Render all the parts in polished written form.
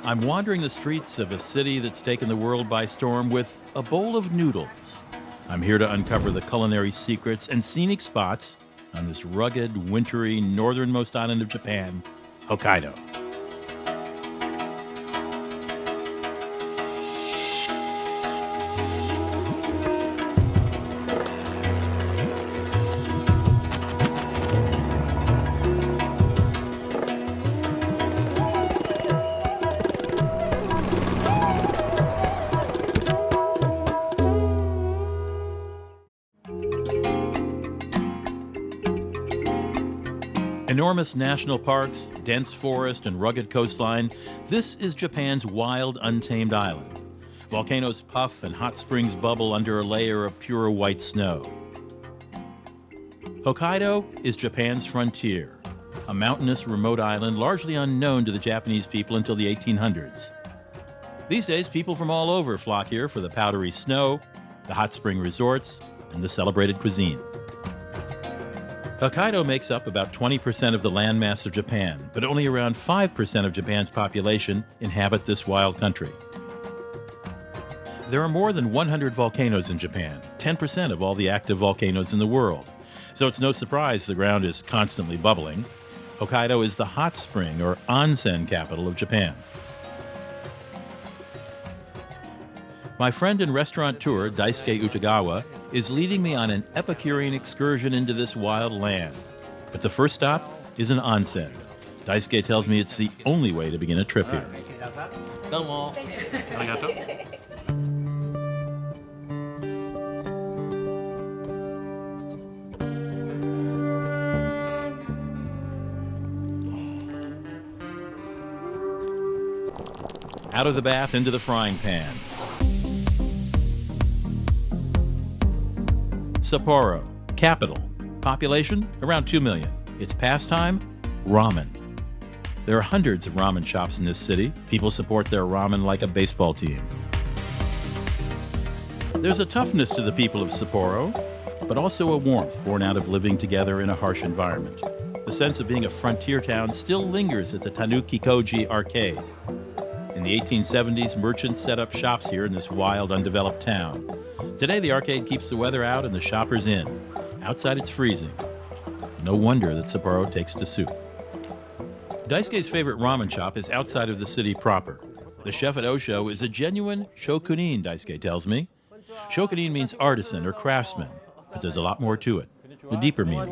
I'm wandering the streets of a city that's taken the world by storm with a bowl of noodles. I'm here to uncover the culinary secrets and scenic spots on this rugged, wintry, northernmost island of Japan, Hokkaido. Enormous national parks, dense forest, and rugged coastline, this is Japan's wild, untamed island. Volcanoes puff and hot springs bubble under a layer of pure white snow. Hokkaido is Japan's frontier, a mountainous, remote island largely unknown to the Japanese people until the 1800s. These days, people from all over flock here for the powdery snow, the hot spring resorts, and the celebrated cuisine. Hokkaido makes up about 20% of the landmass of Japan, but only around 5% of Japan's population inhabit this wild country. There are more than 100 volcanoes in Japan, 10% of all the active volcanoes in the world. So it's no surprise the ground is constantly bubbling. Hokkaido is the hot spring or onsen capital of Japan. My friend and restaurateur Daisuke Utagawa is leading me on an Epicurean excursion into this wild land. But the first stop is an onsen. Daisuke tells me it's the only way to begin a trip here. Domo. Arigato. Out of the bath into the frying pan. Sapporo, capital. Population, around 2 million. Its pastime, ramen. There are hundreds of ramen shops in this city. People support their ramen like a baseball team. There's a toughness to the people of Sapporo, but also a warmth born out of living together in a harsh environment. The sense of being a frontier town still lingers at the Tanuki Koji arcade. In the 1870s, merchants set up shops here in this wild, undeveloped town. Today, the arcade keeps the weather out and the shoppers in. Outside, it's freezing. No wonder that Sapporo takes to soup. Daisuke's favorite ramen shop is outside of the city proper. The chef at Osho is a genuine shokunin, Daisuke tells me. Shokunin means artisan or craftsman, but there's a lot more to it. The deeper meaning.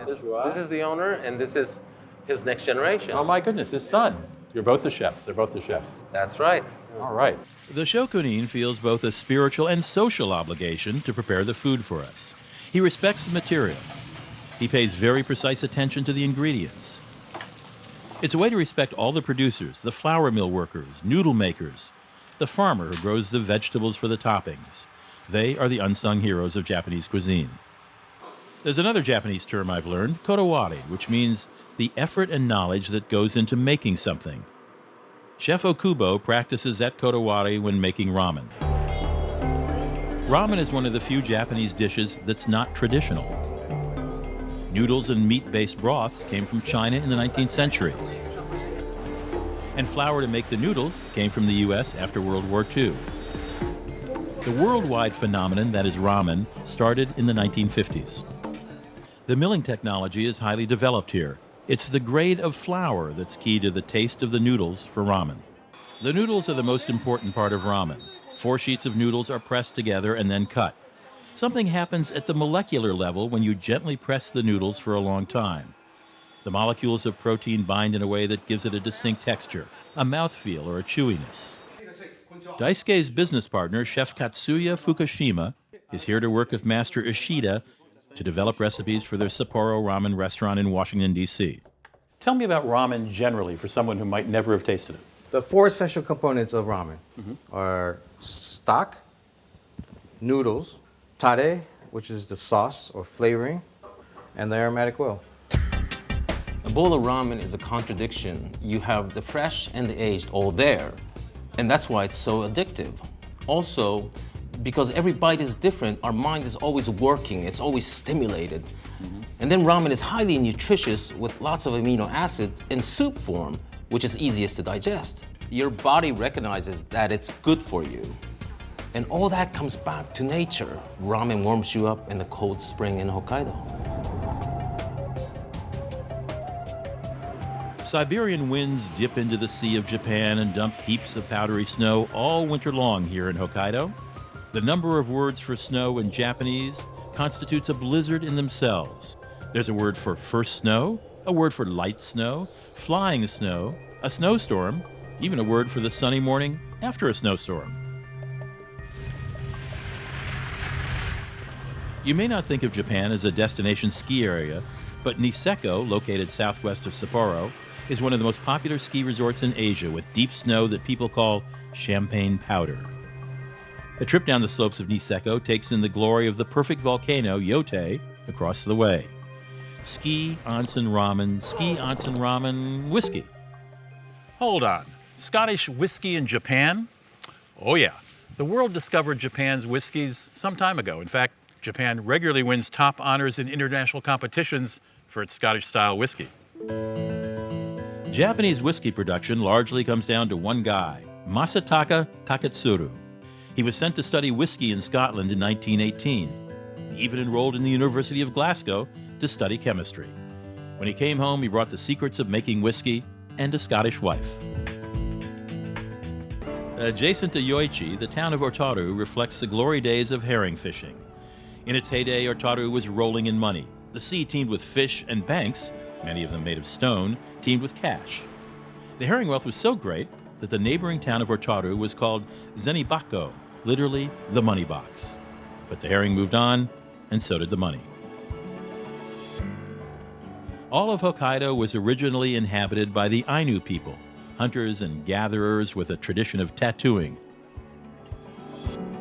This is the owner, and this is his next generation. Oh my goodness, his son. You're both the chefs. They're both the chefs. That's right. All right. The shokunin feels both a spiritual and social obligation to prepare the food for us. He respects the material. He pays very precise attention to the ingredients. It's a way to respect all the producers, the flour mill workers, noodle makers, the farmer who grows the vegetables for the toppings. They are the unsung heroes of Japanese cuisine. There's another Japanese term I've learned, kodawari, which means the effort and knowledge that goes into making something. Chef Okubo practices that kodawari when making ramen. Ramen is one of the few Japanese dishes that's not traditional. Noodles and meat-based broths came from China in the 19th century. And flour to make the noodles came from the U.S. after World War II. The worldwide phenomenon that is ramen started in the 1950s. The milling technology is highly developed here. It's the grade of flour that's key to the taste of the noodles for ramen. The noodles are the most important part of ramen. 4 sheets of noodles are pressed together and then cut. Something happens at the molecular level when you gently press the noodles for a long time. The molecules of protein bind in a way that gives it a distinct texture, a mouthfeel, or a chewiness. Daisuke's business partner, Chef Katsuya Fukushima, is here to work with Master Ishida to develop recipes for their Sapporo ramen restaurant in Washington, D.C. Tell me about ramen generally for someone who might never have tasted it. The 4 essential components of ramen are stock, noodles, tare, which is the sauce or flavoring, and the aromatic oil. A bowl of ramen is a contradiction. You have the fresh and the aged all there, and that's why it's so addictive. Also, because every bite is different, our mind is always working, it's always stimulated. And then ramen is highly nutritious with lots of amino acids in soup form, which is easiest to digest. Your body recognizes that it's good for you. And all that comes back to nature. Ramen warms you up in the cold spring in Hokkaido. Siberian winds dip into the Sea of Japan and dump heaps of powdery snow all winter long here in Hokkaido. The number of words for snow in Japanese constitutes a blizzard in themselves. There's a word for first snow, a word for light snow, flying snow, a snowstorm, even a word for the sunny morning after a snowstorm. You may not think of Japan as a destination ski area, but Niseko, located southwest of Sapporo, is one of the most popular ski resorts in Asia with deep snow that people call champagne powder. A trip down the slopes of Niseko takes in the glory of the perfect volcano, Yote, across the way. Ski, onsen ramen, whiskey. Hold on. Scottish whiskey in Japan? Oh yeah. The world discovered Japan's whiskeys some time ago. In fact, Japan regularly wins top honors in international competitions for its Scottish-style whiskey. Japanese whiskey production largely comes down to one guy, Masataka Taketsuru. He was sent to study whiskey in Scotland in 1918. He even enrolled in the University of Glasgow to study chemistry. When he came home, he brought the secrets of making whiskey and a Scottish wife. Adjacent to Yoichi, the town of Otaru reflects the glory days of herring fishing. In its heyday, Otaru was rolling in money. The sea teemed with fish, and banks, many of them made of stone, teemed with cash. The herring wealth was so great that the neighboring town of Otaru was called Zenibako, literally the money box. But the herring moved on, and so did the money. All of Hokkaido was originally inhabited by the Ainu people, hunters and gatherers with a tradition of tattooing.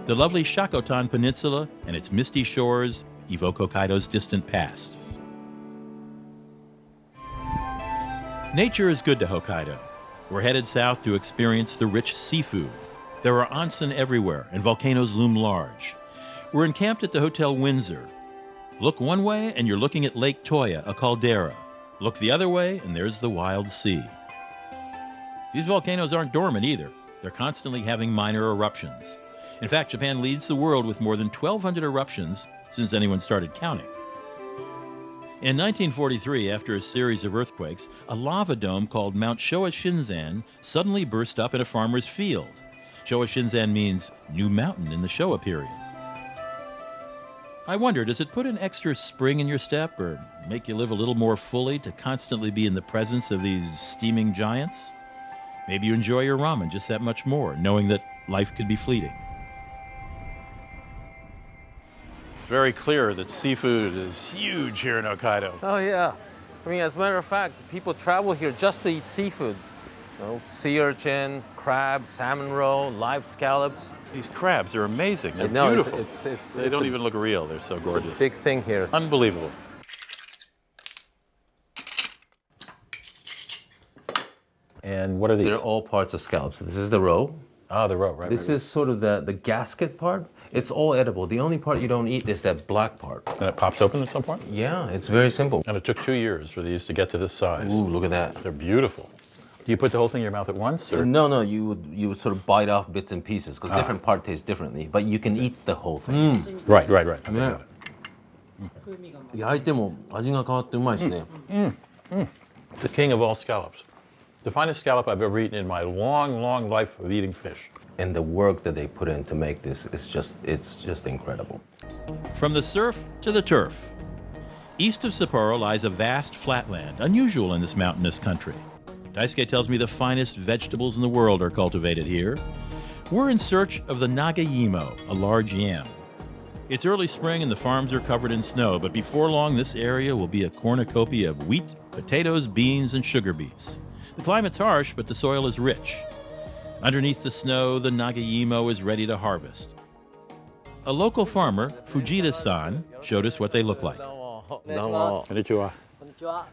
The lovely Shakotan Peninsula and its misty shores evoke Hokkaido's distant past. Nature is good to Hokkaido. We're headed south to experience the rich seafood. There are onsen everywhere, and volcanoes loom large. We're encamped at the Hotel Windsor. Look one way, and you're looking at Lake Toya, a caldera. Look the other way, and there's the wild sea. These volcanoes aren't dormant either. They're constantly having minor eruptions. In fact, Japan leads the world with more than 1,200 eruptions since anyone started counting. In 1943, after a series of earthquakes, a lava dome called Mount Showa Shinzan suddenly burst up in a farmer's field. Showa Shinzan means new mountain in the Showa period. I wonder, does it put an extra spring in your step or make you live a little more fully to constantly be in the presence of these steaming giants? Maybe you enjoy your ramen just that much more, knowing that life could be fleeting. It's very clear that seafood is huge here in Hokkaido. Oh yeah. I mean, as a matter of fact, people travel here just to eat seafood. You know, sea urchin, crab, salmon roe, live scallops. These crabs are amazing. They're No, beautiful. They don't even look real. They're so gorgeous. It's a big thing here. Unbelievable. And what are these? They're all parts of scallops. This is the roe. Ah, the roe, right. This is sort of the gasket part. It's all edible. The only part you don't eat is that black part. And it pops open at some point? Yeah, it's very simple. And it took 2 years for these to get to this size. Ooh, look at that. They're beautiful. Do you put the whole thing in your mouth at once? Or? No, you would sort of bite off bits and pieces because different part tastes differently. But you can eat the whole thing. Right. Okay, Yeah. got it. 焼いても味が変わってうまいですね。 The king of all scallops. The finest scallop I've ever eaten in my long, long life of eating fish. And the work that they put in to make this is just incredible. From the surf to the turf. East of Sapporo lies a vast flatland, unusual in this mountainous country. Daisuke tells me the finest vegetables in the world are cultivated here. We're in search of the Nagaimo, a large yam. It's early spring and the farms are covered in snow, but before long this area will be a cornucopia of wheat, potatoes, beans, and sugar beets. The climate's harsh, but the soil is rich. Underneath the snow, the Nagaimo is ready to harvest. A local farmer, Fujita-san, showed us what they look like. Konnichiwa.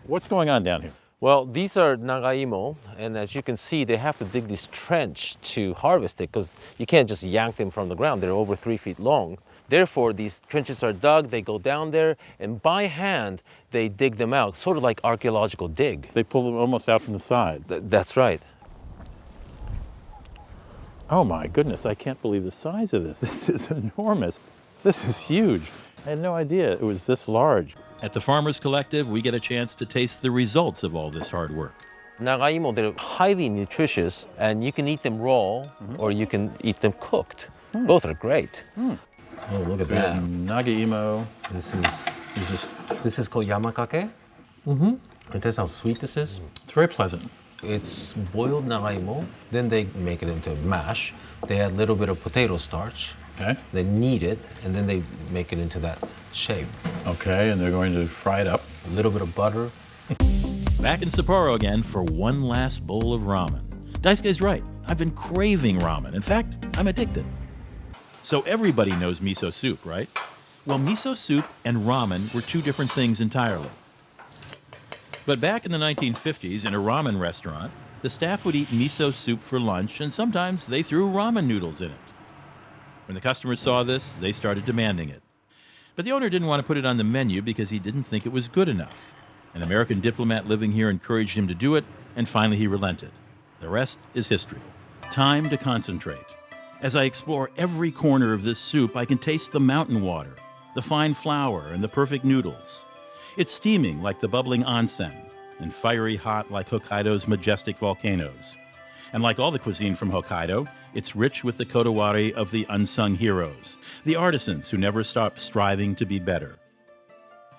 What's going on down here? Well, these are Nagaimo, and as you can see, they have to dig this trench to harvest it because you can't just yank them from the ground. They're over 3 feet long. Therefore, these trenches are dug, they go down there, and by hand, they dig them out, sort of like archaeological dig. They pull them almost out from the side. That's right. Oh my goodness, I can't believe the size of this. This is enormous. This is huge. I had no idea it was this large. At the Farmers Collective, we get a chance to taste the results of all this hard work. Nagaimo, they're highly nutritious, and you can eat them raw, or you can eat them cooked. Both are great. Oh, look at that. Nagaimo. This is This is called yamakake. It says how sweet this is. it's very pleasant. It's boiled Nagaimo, then they make it into mash. They add a little bit of potato starch. Okay. They knead it, and then they make it into that shape. Okay, and they're going to fry it up. A little bit of butter. Back in Sapporo again for one last bowl of ramen. Daisuke's right. I've been craving ramen. In fact, I'm addicted. So everybody knows miso soup, right? Well, miso soup and ramen were two different things entirely. But back in the 1950s, in a ramen restaurant, the staff would eat miso soup for lunch, and sometimes they threw ramen noodles in it. When the customers saw this, they started demanding it. But the owner didn't want to put it on the menu because he didn't think it was good enough. An American diplomat living here encouraged him to do it, and finally he relented. The rest is history. Time to concentrate. As I explore every corner of this soup, I can taste the mountain water, the fine flour, and the perfect noodles. It's steaming like the bubbling onsen, and fiery hot like Hokkaido's majestic volcanoes. And like all the cuisine from Hokkaido, it's rich with the kodawari of the unsung heroes, the artisans who never stop striving to be better.